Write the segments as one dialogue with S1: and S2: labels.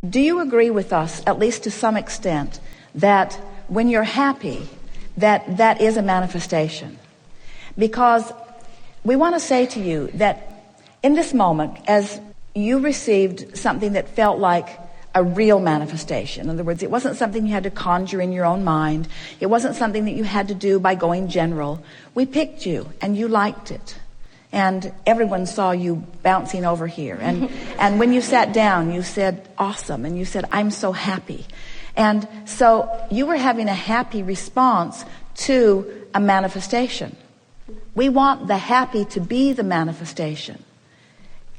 S1: Do you agree with us, at least to some extent, that when you're happy, that is a manifestation? Because we want to say to you that in this moment, as you received something that felt like a real manifestation. In other words, it wasn't something you had to conjure in your own mind. It wasn't something that you had to do by going general. We picked you and you liked it. And everyone saw you bouncing over here. And when you sat down, you said, awesome. And you said, I'm so happy. And so you were having a happy response to a manifestation. We want the happy to be the manifestation.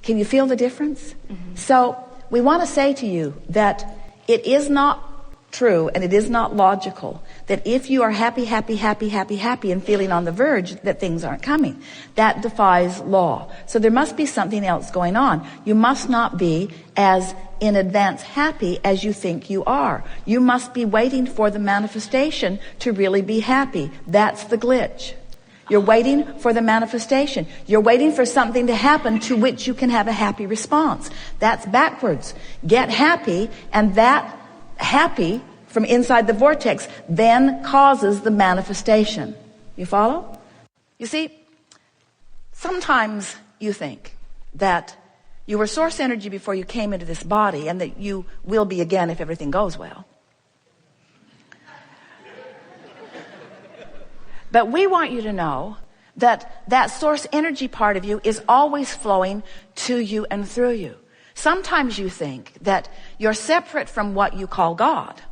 S1: Can you feel the difference? Mm-hmm. So we want to say to you that it is not true and it is not logical that if you are happy and feeling on the verge that things aren't coming. That defies law. So there must be something else going on. You must not be as in advance happy as you think you are. You must be waiting for the manifestation to really be happy. That's the glitch. You're waiting for the manifestation. You're waiting for something to happen to which you can have a happy response. That's backwards. Get happy, and that happy from inside the vortex then causes the manifestation. You follow? You see, sometimes you think that you were source energy before you came into this body and that you will be again if everything goes well. But we want you to know that that source energy part of you is always flowing to you and through you. Sometimes you think that you're separate from what you call God,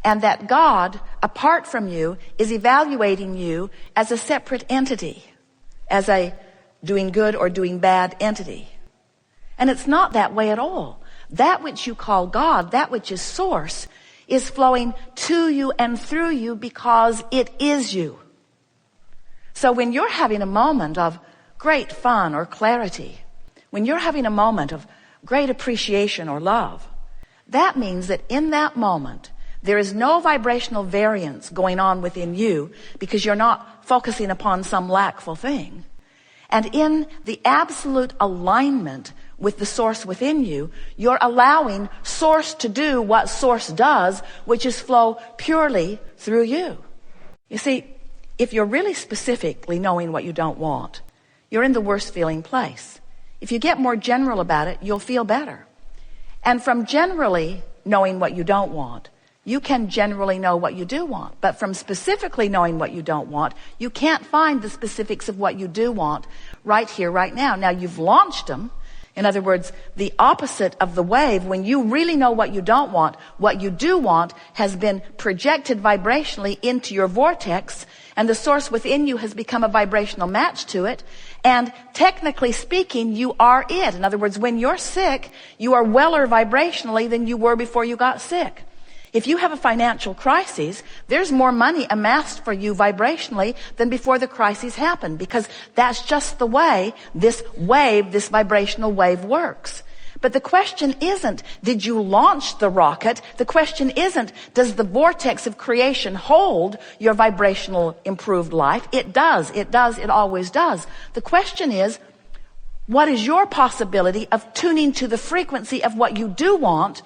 S1: and that God, apart from you, is evaluating you as a separate entity, as a doing good or doing bad entity. And it's not that way at all. That which you call God, that which is source, is flowing to you and through you because it is you. So when you're having a moment of great fun or clarity, when you're having a moment of great appreciation or love, that means that in that moment, there is no vibrational variance going on within you because you're not focusing upon some lackful thing. And in the absolute alignment with the source within you, you're allowing source to do what source does, which is flow purely through you. You see, if you're really specifically knowing what you don't want, you're in the worst feeling place. If you get more general about it, you'll feel better. And from generally knowing what you don't want, you can generally know what you do want. But from specifically knowing what you don't want, you can't find the specifics of what you do want right here, right now. Now, you've launched them. In other words, the opposite of the wave, when you really know what you don't want, what you do want has been projected vibrationally into your vortex, and the source within you has become a vibrational match to it. And technically speaking, you are it. In other words, when you're sick, you are weller vibrationally than you were before you got sick. If you have a financial crisis, there's more money amassed for you vibrationally than before the crisis happened, because that's just the way this wave, this vibrational wave works. But the question isn't, did you launch the rocket? The question isn't, does the vortex of creation hold your vibrational improved life? It does, it always does. The question is, what is your possibility of tuning to the frequency of what you do want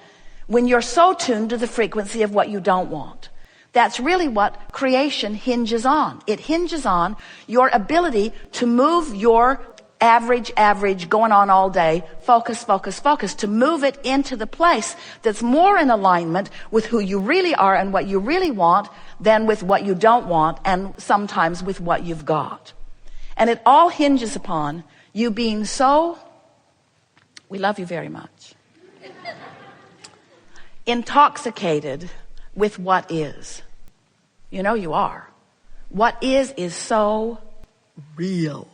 S1: when you're so tuned to the frequency of what you don't want? That's really what creation hinges on. It hinges on your ability to move your average going on all day, focus, to move it into the place that's more in alignment with who you really are and what you really want than with what you don't want, and sometimes with what you've got. And it all hinges upon you being so, we love you very much, intoxicated with what is. You know you are. What is so real.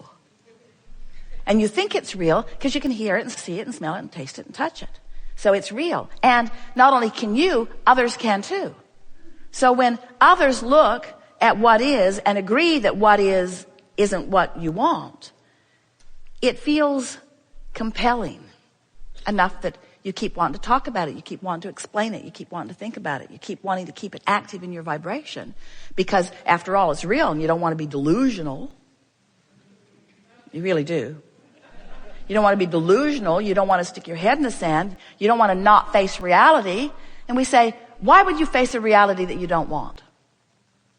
S1: And you think it's real because you can hear it and see it and smell it and taste it and touch it. So it's real. And not only can you, others can too. So when others look at what is and agree that what is isn't what you want, it feels compelling enough that you keep wanting to talk about it. You keep wanting to explain it. You keep wanting to think about it. You keep wanting to keep it active in your vibration. Because after all, it's real and you don't want to be delusional. You really do. You don't want to be delusional. You don't want to stick your head in the sand. You don't want to not face reality. And we say, why would you face a reality that you don't want?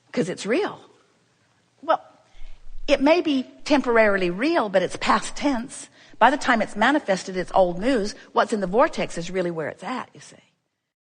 S1: Because it's real. Well, it may be temporarily real, but it's past tense. By the time it's manifested, it's old news. What's in the vortex is really where it's at, you see.